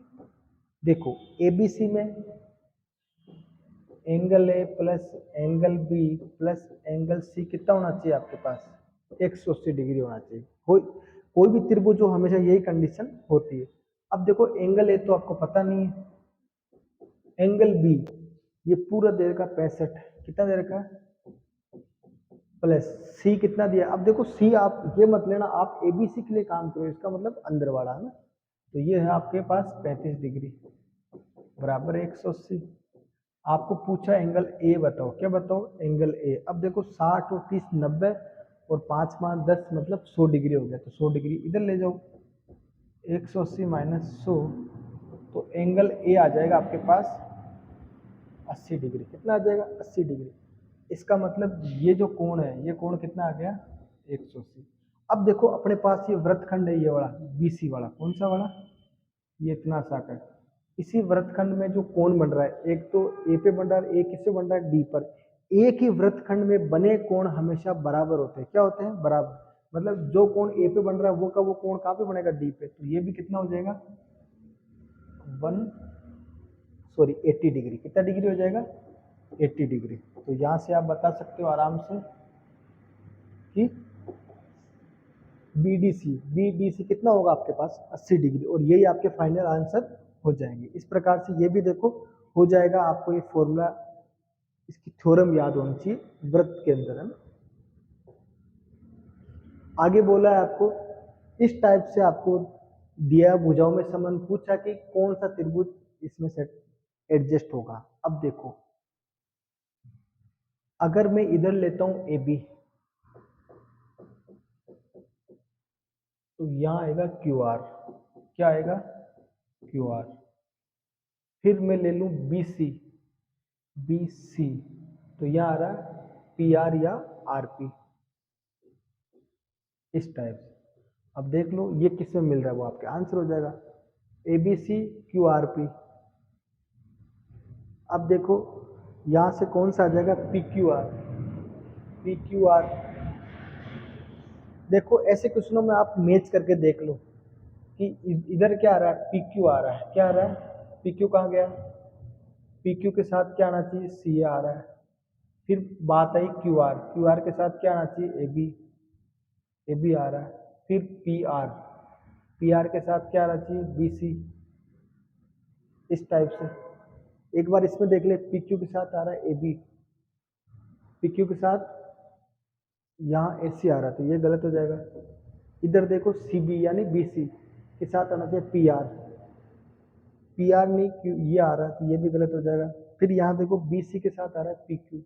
देखो ABC में angle A plus angle B plus angle C कितना होना चाहिए आपके पास? 180 डिग्री होना चाहिए। कोई भी त्रिभुज हो हमेशा यही कंडीशन होती है। अब देखो एंगल A तो आपको पता नहीं है, एंगल B ये पूरा दे रखा 65, कितना दे रखा है? प्लस C कितना दिया? अब देखो C आप ये मत लेना, आप ABC के लिए काम करो, इसका मतलब अंदर वाला है ना। तो ये है आपके पास 35 डिग्री बराबर 180। आपको पूछा एंगल A बताओ, क्या बताओ? Angle A। अब देखो 60 और 30 90 और 5 5 10 मतलब 100 डिग्री हो गया, तो 100 डिग्री इधर ले जाओ, 180 माइनस 100, तो एंगल A आ जाएगा आपके पास 80 डिग्री। कितना आ जाएगा? 80 डिग्री। इसका मतलब ये जो कोण है, ये कोण कितना आ गया? 180। अब देखो अपने पास ये वृत्तखंड है, ये वाला BC वाला, कौन सा वाला? ये इतना सा का, इसी वृत्तखंड में जो कोण बन रहा है, एक तो ए पे बन रहा है, एक किससे बन रहा है, डी पर। एक ही वृत्तखंड में बने कोण हमेशा बराबर होते हैं। क्या होते हैं, बराबर। मतलब जो कोण ए पे बन रहा है वो कोण कहाँ पे बनेगा, डी पे। तो ये भी कितना हो जाएगा, 80 डिग्री। कितना डिग्री हो जाएगा, 80 डिग्री। तो यहां से आप बता सकते हो आराम से कि बीडीसी कितना होगा आपके पास, 80 डिग्री। और यही आपके फाइनल आंसर हो जाएंगे। इस प्रकार से ये भी देखो हो जाएगा। आपको ये फॉर्मूला, इसकी थ्योरम याद होनी चाहिए वृत्त के अंदर, है ना। आगे बोला है आपको, इस टाइप से आपको दिया भुजाओं में संबंध पूछा कि कौन सा त्रिभुज इसमें से एडजस्ट होगा। अब देखो, अगर मैं इधर लेता हूं ए बी, तो यहां आएगा क्यू आर। क्या आएगा, क्यू आर। फिर मैं ले लूं बी सी, तो यहां आ रहा है पी आर या आर पी, इस टाइप से। अब देख लो ये किसमें मिल रहा है, वो आपके आंसर हो जाएगा, A B C Q R P. अब देखो यहां से कौन सा आ जाएगा, पी क्यू आर। देखो ऐसे क्वेश्चनों में आप मैच करके देख लो कि इधर क्या आ रहा है, पी क्यू आ रहा है। क्या आ रहा है, पी क्यू कहाँ गया, पी क्यू के साथ क्या आना चाहिए, सी आ रहा है। फिर बात आई क्यू आर के साथ क्या आना चाहिए, ए बी आ रहा है। फिर पी आर के साथ क्या आना चाहिए, बी सी, इस टाइप से। एक बार इसमें देख ले, पी क्यू के साथ आ रहा है ए बी, पी क्यू के साथ यहाँ ए सी आ रहा है, तो ये गलत हो जाएगा। इधर देखो सी बी यानी बी सी के साथ आना चाहिए पी आर नहीं क्यू, ये आ रहा है, तो ये भी गलत हो जाएगा। फिर यहाँ देखो बी सी के साथ आ रहा है पी क्यू,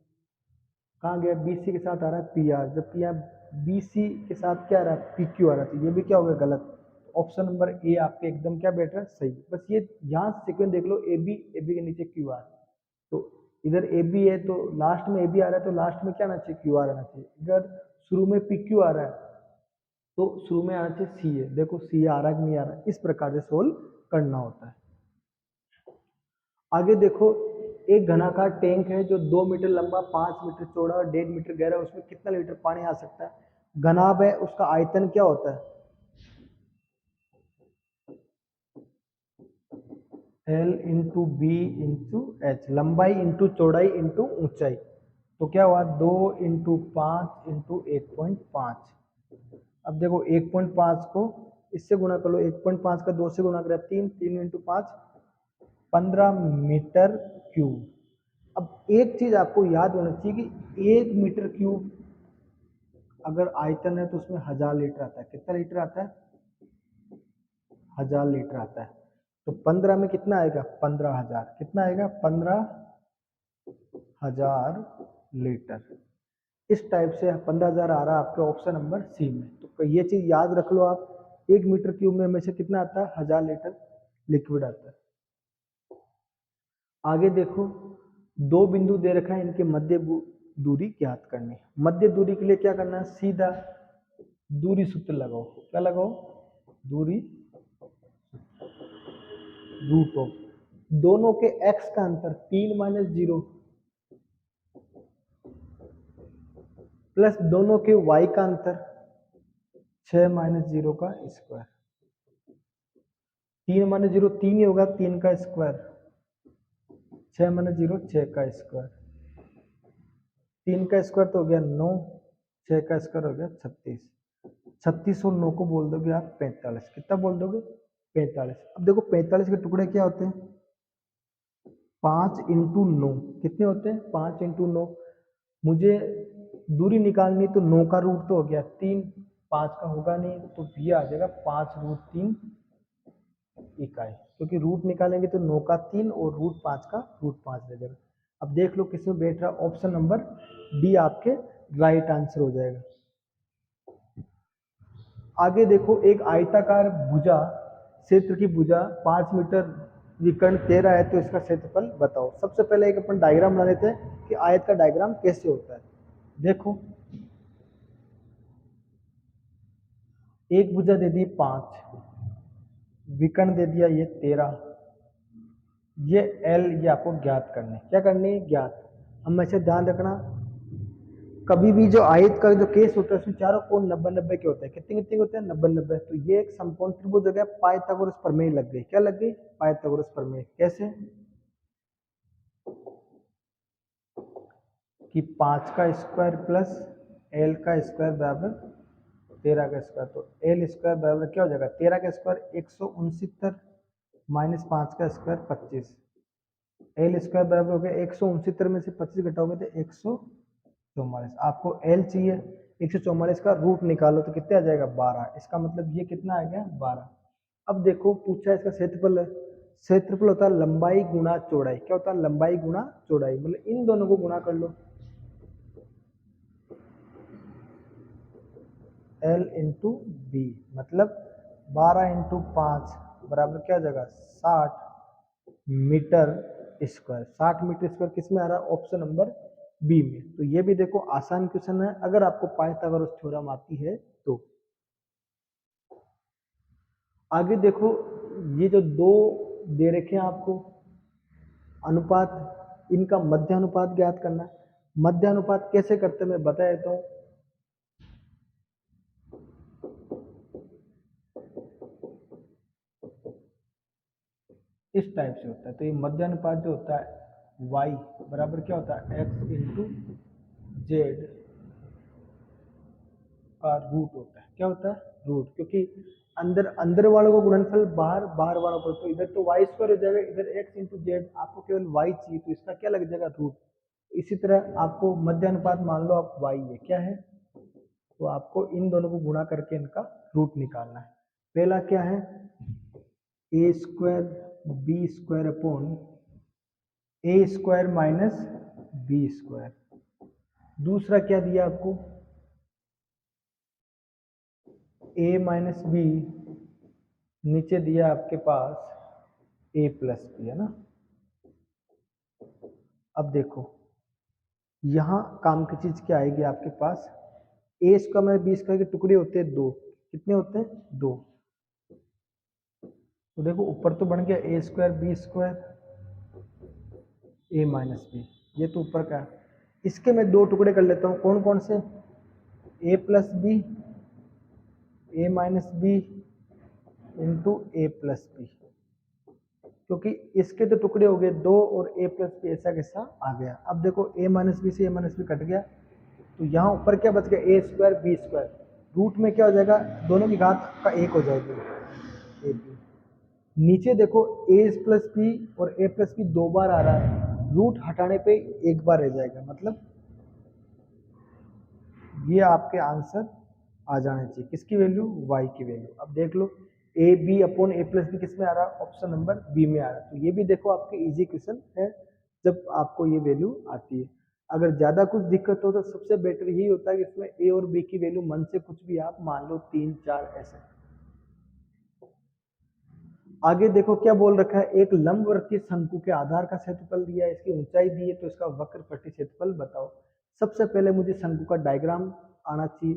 कहाँ गया, बी सी के साथ आ रहा है पी आर, जबकि यहाँ बी सी के साथ क्या आ रहा है, पी क्यू आ रहा है, तो ये भी क्या हो गया, गलत। ऑप्शन नंबर ए आपके एकदम क्या बैठ रहा है, सही। बस ये यहाँ सीक्वेंस देख लो, ए बी के नीचे क्यू आर। तो इधर ए बी है तो लास्ट में ए बी आ रहा है, तो लास्ट में क्या आना चाहिए, क्यू आर आना चाहिए। इधर शुरू में पी क्यू आ रहा है तो शुरू में आना चाहिए सी है। देखो सी आ रहा है कि नहीं आ रहा है, इस प्रकार से सोल्व करना होता है। आगे देखो, एक घनाकार टैंक है जो 2 मीटर लंबा, 5 मीटर चौड़ा और 1.5 मीटर गहरा है। उसमें कितना लीटर पानी आ सकता है। घनाभ है, उसका आयतन क्या होता है, L into B into H, लंबाई इंटू चौड़ाई इंटू ऊंचाई। तो क्या हुआ, 2 इंटू 5 इंटू 1.5। अब देखो 1.5 को इससे गुणा कर लो, 1.5 का 2 से गुणा करें, 3 इंटू 5 15 मीटर क्यूब। अब एक चीज आपको याद होना चाहिए कि 1 मीटर क्यूब अगर आयतन है तो उसमें 1000 लीटर आता है। कितना लीटर आता है, 1000 लीटर आता है। तो 15 में कितना आएगा, 15,000। कितना आएगा, 15,000 लीटर। इस टाइप से 15,000 आ रहा है आपके ऑप्शन नंबर सी में। तो ये चीज याद रख लो आप, 1 मीटर क्यूब में हमेशा कितना आता है, 1000 लीटर लिक्विड आता है। आगे देखो, दो बिंदु दे रखा है, इनके मध्य दूरी ज्ञात करनी है। मध्य दूरी के लिए क्या करना है, सीधा दूरी सूत्र लगाओ। क्या लगाओ, दूरी रूट ऑफ दोनों के x का अंतर 3 - 0 प्लस दोनों के y का अंतर 6 - 0 का स्क्वायर। 3 - 0 3 ही होगा, 3 का स्क्वायर, 6 - 0 6 का स्क्वायर, 3 का स्क्वायर तो हो गया 9, 6 का स्क्वायर हो गया 36। 36 और 9 को बोल दोगे आप 45। कितना बोल दोगे, 45। अब देखो 45 के टुकड़े क्या होते हैं, 5 इंटू 9 कितने होते हैं, 5 इंटू 9। मुझे दूरी निकालनी, तो 9 का रूट तो हो गया 3, 5 का होगा नहीं, तो ये आ जाएगा 5√3 इकाई। क्योंकि रूट निकालेंगे तो 9 का 3 और √5 का √5 रह जाएगा। अब देख लो किसमें बैठ रहा, ऑप्शन नंबर डी आपके राइट आंसर हो जाएगा। आगे देखो, एक आयताकार भुजा, क्षेत्र की भुजा 5 मीटर विकर्ण 13 है, तो इसका क्षेत्रफल बताओ। सबसे पहले एक अपन डायग्राम बना लेते हैं कि आयत का डायग्राम कैसे होता है। देखो, एक भुजा दे दी 5, विकर्ण दे दिया ये 13, ये एल ये आपको ज्ञात करनी है। क्या करनी है? ज्ञात। हमेशा ध्यान रखना, कभी भी जो आयत का जो केस होता है उसमें चारों कोण 90-90 के होते हैं। कितने कितने होते हैं? 90-90। तो ये एक समकोण त्रिभुज हो गया, पाइथागोरस प्रमेय लग गई। क्या लग गई? पाइथागोरस प्रमेय। कैसे? कि 5 का स्क्वायर प्लस एल का स्क्वायर बराबर 13 का स्क्वायर। तो एल स्क्वायर बराबर क्या हो जाएगा? 13 का स्क्वायर 169 माइनस 5 का स्क्वायर 25। एल स्क्वायर बराबर हो गया 169 में से 25 घटाओगे तो 144। आपको एल चाहिए, 144 का रूट निकालो तो कितने आ जाएगा? 12। इसका मतलब ये कितना आ गया? 12। अब देखो पूछा इसका क्षेत्रफल है। क्षेत्रफल होता है लंबाई गुणा चौड़ाई। क्या होता है? लंबाई गुणा चौड़ाई। मतलब इन दोनों को गुणा कर लो, एल इंटू बी, मतलब 12 इंटू 5 बराबर क्या हो जाएगा? 60 मीटर स्क्वायर। 60 मीटर स्क्वायर किस में आ रहा है? ऑप्शन नंबर बी में। तो ये भी देखो आसान क्वेश्चन है, अगर आपको पाइथागोरस थ्योरम आती है तो। आगे देखो, ये जो दो दे रखे हैं आपको अनुपात, इनका मध्य अनुपात ज्ञात करना है। मध्य अनुपात कैसे करते हैं मैं बता देता हूं। इस टाइप से होता है। तो ये मध्य अनुपात जो होता है y बराबर क्या होता है? x इंटू जेड का रूट होता है। क्या होता है? रूट। क्योंकि अंदर अंदर वालों को गुणनफल, बाहर बाहर वालों को, तो इधर तो वाई स्क्वायर हो जाएगा, इधर x इंटू जेड। आपको केवल y चाहिए तो इसका क्या लग जाएगा? रूट। इसी तरह आपको मध्य अनुपात मान लो आप y है, क्या है? तो आपको इन दोनों को गुणा करके इनका रूट निकालना है। पहला क्या है? ए स्क्वायर बी स्क्वायर अपॉन ए स्क्वायर माइनस बी स्क्वायर। दूसरा क्या दिया आपको? ए माइनस बी, नीचे दिया आपके पास ए प्लस बी, है ना। अब देखो यहां काम की चीज क्या आएगी आपके पास? ए स्क्वायर में बी स्क्वायर के टुकड़े होते हैं दो। कितने होते हैं? दो। तो देखो ऊपर तो बन गया ए स्क्वायर बी स्क्वायर ए माइनस बी, ये तो ऊपर का है। इसके मैं दो टुकड़े कर लेता हूं। कौन कौन से? ए प्लस बी, ए माइनस बी इंटू ए प्लस बी। क्योंकि इसके तो टुकड़े हो गए दो और ए प्लस बी ऐसा कैसा आ गया। अब देखो ए माइनस बी से ए माइनस बी कट गया, तो यहाँ ऊपर क्या बच गया? ए स्क्वायर बी स्क्वायर। रूट में क्या हो जाएगा? दोनों की घात का एक हो जाएगी। A B. नीचे देखो ए प्लस बी और ए प्लस बी दो बार आ रहा है, रूट हटाने पे एक बार रह जाएगा। मतलब ये आपके आंसर आ जाने चाहिए। किसकी वैल्यू? y की वैल्यू। अब देख लो A B upon A plus B किस में आ रहा है? ऑप्शन नंबर बी में आ रहा है। तो ये भी देखो आपके इजी क्वेश्चन है जब आपको ये वैल्यू आती है। अगर ज्यादा कुछ दिक्कत हो तो सबसे बेटर यही होता है कि इसमें ए और बी की वैल्यू मन से कुछ भी आप मान लो, 3 4 ऐसे। आगे देखो क्या बोल रखा है? एक लंबवर्तीय शंकु के आधार का क्षेत्रफल दिया है, इसकी ऊंचाई दी है, तो इसका वक्रपट्टी क्षेत्रफल बताओ। सबसे पहले मुझे शंकु का डायग्राम आना चाहिए।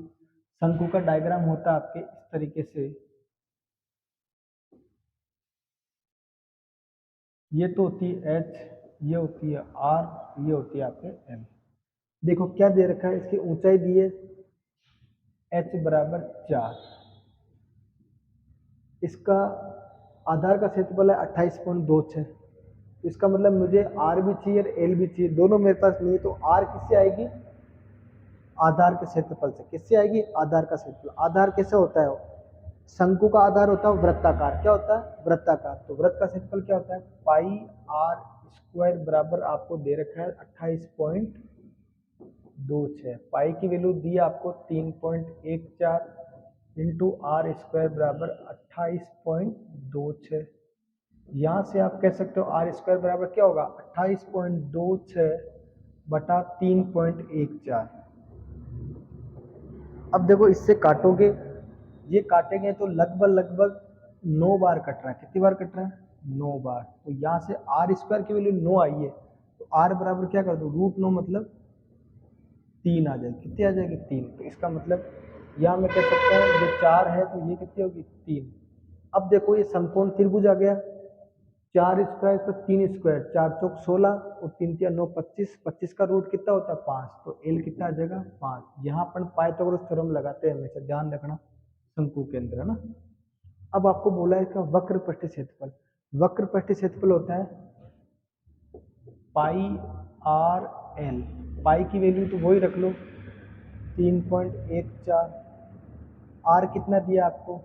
शंकु का डायग्राम होता है आपके इस तरीके से। ये तो होती है एच, ये होती है आर, ये होती है आपके एम। देखो क्या दे रखा है? इसकी ऊंचाई दी है एच बराबर 4, इसका आधार का क्षेत्रफल है 28.26। इसका मतलब मुझे आर भी चाहिए और एल भी चाहिए, दोनों मेरे पास नहीं है। तो आर किससे आएगी? आधार के क्षेत्रफल से। किससे आएगी? आधार का क्षेत्रफल। आधार कैसे होता है? शंकु का आधार होता है वृत्ताकार। क्या होता है? वृत्ताकार। तो वृत्त का क्षेत्रफल क्या होता है? पाई आर स्क्वायर बराबर आपको दे रखा है 28.26। पाई की वैल्यू दी आपको 3.14 इंटू आर स्क्वायर बराबर 28.26। यहां से आप कह सकते हो आर स्क्वायर बराबर क्या होगा? 28.26 बटा 3.14। अब देखो इससे काटोगे, ये काटेंगे तो लगभग लगभग 9 बार कट रहा है। कितनी बार कट रहा है? 9 बार। तो यहाँ से आर स्क्वायर की वैल्यू 9 आई है, तो आर बराबर क्या कर दो? √9 मतलब 3 आ जाएगी। कितनी आ जाएगी? 3। तो इसका मतलब यहाँ मैं कह सकता हूँ ये 4 है तो ये कितनी होगी? 3। अब देखो ये समकोण त्रिभुज आ गया, 4 स्क्वायर तो 3 स्क्वायर, 4 चौक 16 और 3 तिया 9 25, 25 का रूट कितना होता है 5, तो एल कितना आ जाएगा 5। यहाँ अपन पाइथागोरस थ्योरम लगाते हैं हमेशा, ध्यान रखना शंकु के अंदर, है ना। अब आपको बोला है इसका वक्र पृष्ठ क्षेत्रफल। वक्र पृष्ठ क्षेत्रफल होता है पाई आर एल। पाई की वैल्यू तो वही रख लो 3.14, आर कितना दिया आपको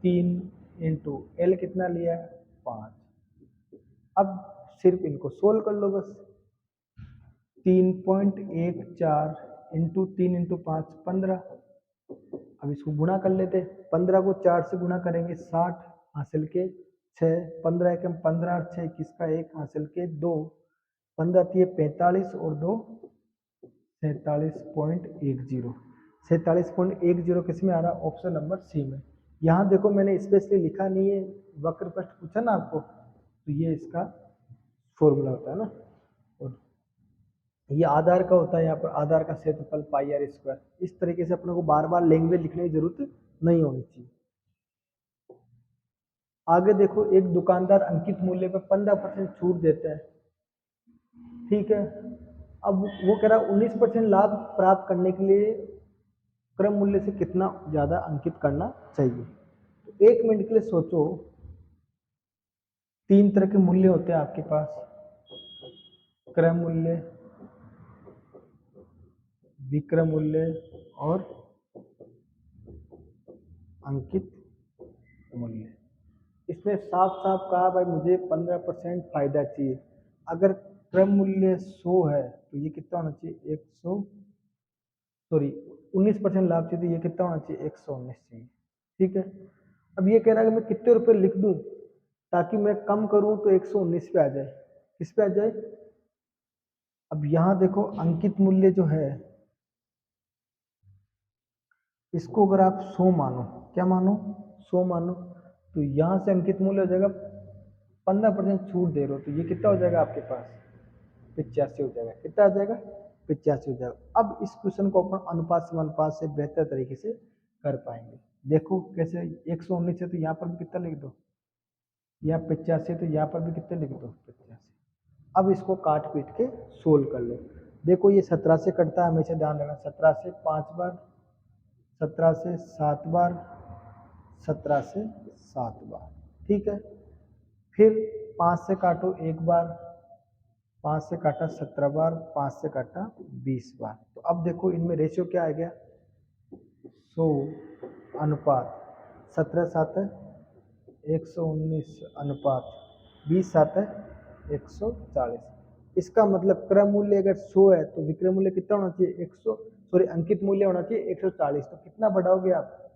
3 इंटू एल कितना लिया है 5। अब सिर्फ इनको सोल्व कर लो बस। 3.14 इंटू 3 इंटू 5 15। अब इसको गुणा कर लेते, 15 को 4 से गुणा करेंगे 60 हासिल के 6, 15 एकम 15 और 6 21 का 1 हासिल के 2, 15 दिए 45 और 2 47.10। 47.10 किस में आ रहा, ऑप्शन नंबर सी में। यहाँ देखो मैंने स्पेशली लिखा नहीं है, वक्र पृष्ठ पूछा ना आपको, तो ये इसका फॉर्मूला होता है ना। और ये आधार का होता है, यहाँ पर आधार का क्षेत्रफल पाई आर स्क्वायर। इस तरीके से अपने को बार बार लैंग्वेज लिखने की जरूरत नहीं होनी चाहिए। आगे देखो, एक दुकानदार अंकित मूल्य पर 15% छूट देता है, ठीक है। अब वो कह रहा है 19% लाभ प्राप्त करने के लिए क्रम मूल्य से कितना ज्यादा अंकित करना चाहिए। तो 1 मिनट के लिए सोचो, 3 तरह के मूल्य होते हैं आपके पास, क्रम मूल्य, विक्रम मूल्य और अंकित मूल्य। इसमें साफ साफ कहा भाई मुझे 15% फायदा चाहिए। अगर क्रम मूल्य 100 है तो ये कितना होना चाहिए 100, सॉरी 19% लाभ चाहिए तो ये कितना होना चाहिए 119 चाहिए, ठीक है। अब ये कह रहा है कि मैं कितने रुपए लिख दूं ताकि मैं कम करूं तो 119 पे आ जाए, किस पे आ जाए। अब यहां देखो अंकित मूल्य जो है इसको अगर आप 100 मानो, क्या मानो 100 मानो, तो यहां से अंकित मूल्य हो जाएगा 15% छूट दे रहे हो तो ये कितना हो जाएगा आपके पास 85 हो जाएगा। कितना आ जाएगा 85 हो जाएगा। अब इस क्वेश्चन को अपन अनुपात समानुपात से बेहतर तरीके से कर पाएंगे। देखो कैसे, 119 है तो यहाँ पर भी कितना लिख दो, यहाँ 85 तो यहाँ पर भी कितने लिख दो 85। अब इसको काट पीट के सोल्व कर लो। देखो ये 17 से कटता है, हमेशा ध्यान रखना, 17 से 5 बार, 17 से 7 बार, 17 से 7 बार, ठीक है। फिर 5 से काटो 1 बार, 5 से काटा 17 बार, 5 से काटा 20 बार। तो अब देखो इनमें रेशियो क्या आ गया 100 अनुपात 17 7 है 119 अनुपात 20 7 है 140। इसका मतलब क्रम मूल्य अगर 100 है तो विक्रय मूल्य कितना होना चाहिए 100, सॉरी अंकित मूल्य होना चाहिए 140। तो कितना बढ़ाओगे आप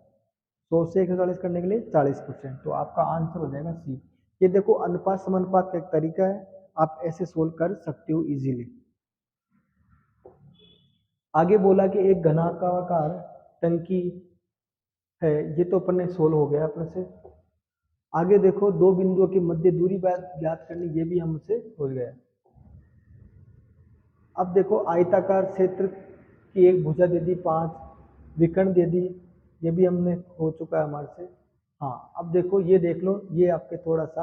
100 से 140 करने के लिए 40%, तो आपका आंसर हो जाएगा सी। ये देखो अनुपात समानुपात का एक तरीका है, आप ऐसे सोल्व कर सकते हो इजीली। आगे बोला कि एक घनाकार टंकी है, ये तो अपन ने सोल्व हो गया अपने से। आगे देखो दो बिंदुओं की मध्य दूरी ज्ञात करनी, ये भी हमसे हो गया। अब देखो आयताकार क्षेत्र की एक भुजा दे दी 5, विकर्ण दे दी, ये भी हमने हो चुका है हमारे से। हाँ अब देखो ये देख लो, ये आपके थोड़ा सा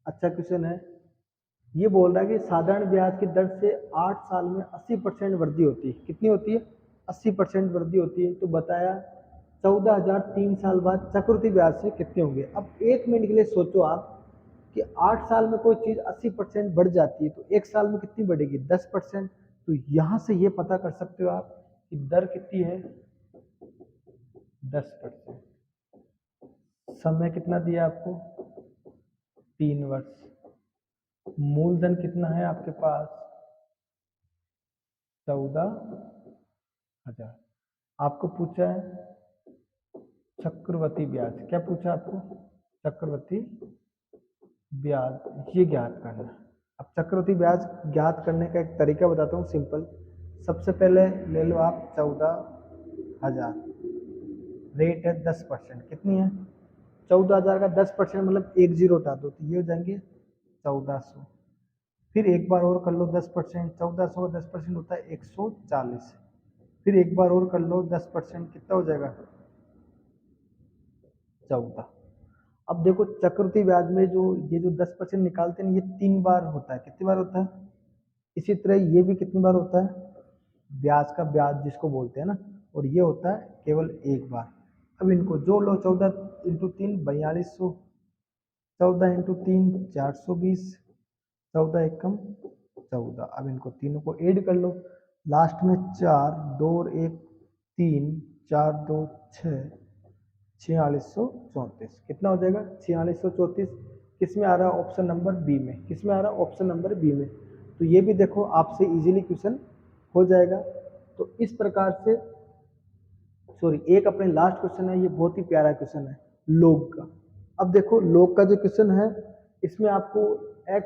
अच्छा क्वेश्चन है। ये बोल रहा है कि साधारण ब्याज की दर से 8 साल में 80% वृद्धि होती है। कितनी होती है 80% वृद्धि होती है। तो बताया 14,000 3 साल बाद चक्रवृद्धि ब्याज से कितने होंगे। अब 1 मिनट के लिए सोचो आप कि 8 साल में कोई चीज 80% बढ़ जाती है तो 1 साल में कितनी बढ़ेगी 10%। तो यहां से ये पता कर सकते हो आप कि दर कितनी है 10%। समय कितना दिया आपको 3 वर्ष। मूलधन कितना है आपके पास 14,000। आपको पूछा है चक्रवृद्धि ब्याज, क्या पूछा आपको चक्रवृद्धि ब्याज, ये ज्ञात करना है। अब चक्रवृद्धि ब्याज ज्ञात करने का एक तरीका बताता हूँ सिंपल। सबसे पहले ले लो आप 14,000, रेट है 10%, कितनी है 14,000 का 10% मतलब एक जीरो हटा दो तो ये हो जाएंगे 1400। फिर एक बार और कर लो 10%, 1400 का 10% होता है 140। फिर एक बार और कर लो 10%, कितना हो जाएगा 14। अब देखो चक्रवृद्धि ब्याज में जो ये जो 10% निकालते हैं ये 3 बार होता है। कितनी बार होता है? इसी तरह ये भी कितनी बार होता है? ब्याज का ब्याज जिसको बोलते हैं ना, और ये होता है केवल एक बार। अब इनको जो लो, 14 × 3 4200, 14 × 3 420, 14 एकम 14। अब इनको तीनों को ऐड कर लो, लास्ट में 4 2 और 1 3, 4 2 6, 4634। कितना हो जाएगा? 4634। किस में आ रहा है? ऑप्शन नंबर बी में। किस में आ रहा है? ऑप्शन नंबर बी में। तो ये भी देखो आपसे इजीली क्वेश्चन हो जाएगा। तो इस प्रकार से, सॉरी, एक अपने लास्ट क्वेश्चन है, ये बहुत ही प्यारा क्वेश्चन है लोग का। अब देखो लोग का जो क्वेश्चन है, इसमें आपको x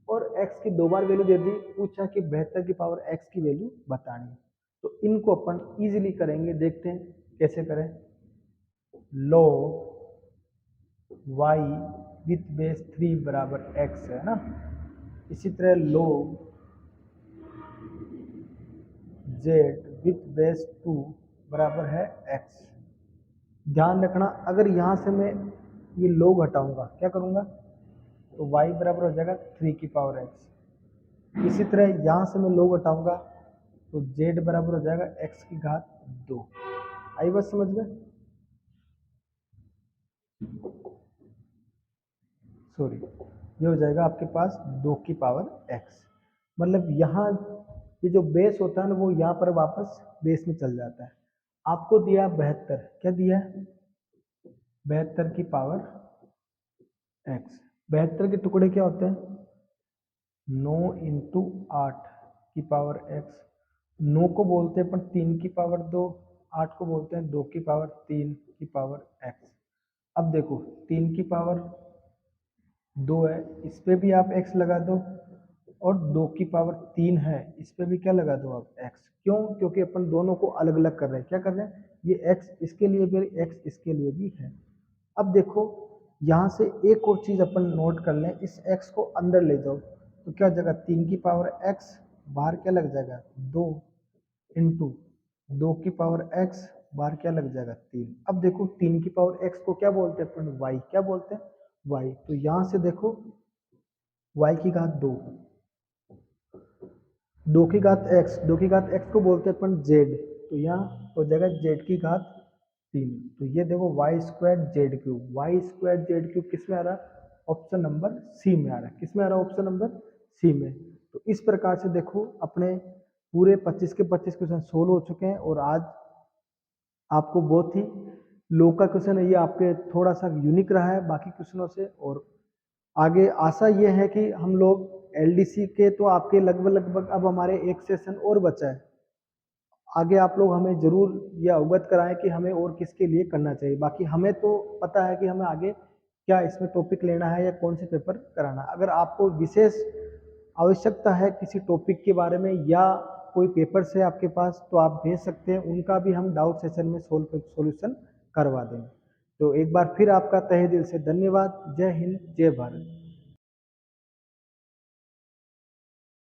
और x की 2 बार वैल्यू दे दी, पूछा कि 72 की पावर x की वैल्यू बतानी। तो इनको अपन इजीली करेंगे, देखते हैं कैसे करें। log y विथ बेस 3 बराबर x है ना। इसी तरह log z विथ बेस 2 बराबर है x। ध्यान रखना, अगर यहाँ से मैं ये log हटाऊंगा, क्या करूंगा, तो y बराबर हो जाएगा 3 की पावर x। इसी तरह यहाँ से मैं log हटाऊंगा तो z बराबर हो जाएगा x की घात 2। आई बात समझ में? सॉरी, ये हो जाएगा आपके पास 2 की पावर x। मतलब यहाँ ये जो बेस होता है ना, वो यहाँ पर वापस बेस में चल जाता है। आपको दिया 72, क्या दिया है? 72 की पावर x। 72 के टुकड़े क्या होते हैं? 9 × 8 की पावर x। 9 को बोलते हैं अपन 3 की पावर 2, 8 को बोलते हैं 2 की पावर 3 की पावर x। अब देखो 3 की पावर 2 है, इस पे भी आप x लगा दो, और 2 की पावर 3 है, इस पे भी क्या लगा दो आप? x। क्यों? क्योंकि अपन दोनों को अलग अलग कर रहे हैं। क्या कर रहे हैं? ये x इसके लिए भी, x इसके लिए भी है। अब देखो यहाँ से एक और चीज अपन नोट कर लें, इस x को अंदर ले जाओ तो क्या हो जाएगा? 3 की पावर x, बाहर क्या लग जाएगा? 2 इंटू 2 की पावर x, बाहर क्या लग जाएगा? 3। अब देखो 3 की पावर x को क्या बोलते हैं अपन? y। क्या बोलते हैं? y। तो यहाँ से देखो y की घात 2, 2 की घात x, 2 की घात x को बोलते हैं अपन z। तो यहाँ हो जाएगा z की घात 3। तो ये देखो y² z³ किस में आ रहा है? ऑप्शन नंबर सी में आ रहा है। किस में आ रहा है? ऑप्शन नंबर सी में। तो इस प्रकार से देखो अपने पूरे 25 के 25 क्वेश्चन सोल्व हो चुके हैं, और आज आपको बहुत ही लो का क्वेश्चन है, ये आपके थोड़ा सा यूनिक रहा है बाकी क्वेश्चनों से। और आगे आशा ये है कि हम लोग एलडीसी के तो आपके लगभग लगभग अब हमारे एक सेशन और बचा है, आगे आप लोग हमें जरूर यह अवगत कराएं कि हमें और किसके लिए करना चाहिए। बाकी हमें तो पता है कि हमें आगे क्या इसमें टॉपिक लेना है या कौन से पेपर कराना है। अगर आपको विशेष आवश्यकता है किसी टॉपिक के बारे में या कोई पेपर से आपके पास, तो आप भेज सकते हैं, उनका भी हम डाउट सेशन में सोल्यूशन करवा देंगे। तो एक बार फिर आपका तहे दिल से धन्यवाद। जय हिंद, जय भारत।